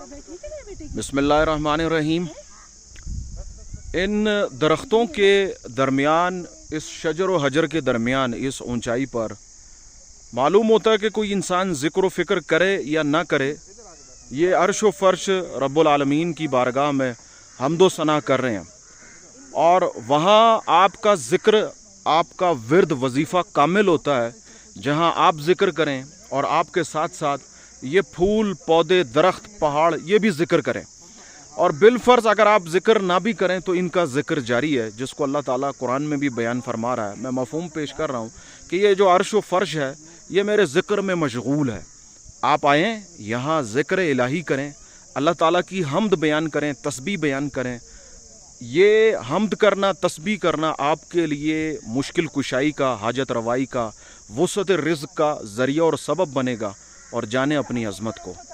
बिस्मिल्लाहिर्रहमानिर्रहीम। इन दरख्तों के दरमियान, इस शजर व हजर के दरमियान, इस ऊंचाई पर मालूम होता है कि कोई इंसान ज़िक्र व फ़िक्र करे या ना करे, ये अर्श व फर्श रब्बुल आलमीन की बारगाह में हम्दो सना कर रहे हैं और वहाँ आपका ज़िक्र, आपका विर्द वजीफ़ा कामिल होता है, जहाँ आप ज़िक्र करें और आपके साथ साथ ये फूल पौधे दरख्त पहाड़ ये भी ज़िक्र करें। और बिलफ़र्ज़ अगर आप ज़िक्र ना भी करें तो इनका ज़िक्र जारी है, जिसको अल्लाह ताला कुरान में भी बयान फरमा रहा है। मैं मफ़हूम पेश कर रहा हूँ कि ये जो अर्श व फ़र्श है ये मेरे ज़िक्र में मशगूल है। आप आएँ, यहाँ ज़िक्र इलाही करें, अल्लाह ताला की हम्द बयान करें, तस्बीह बयान करें। ये हम्द करना, तस्बीह करना आपके लिए मुश्किल कुशाई का, हाजत रवाई का, वुसअत रिज़्क़ का ज़रिया और सबब बनेगा। और जाने अपनी अज़मत को।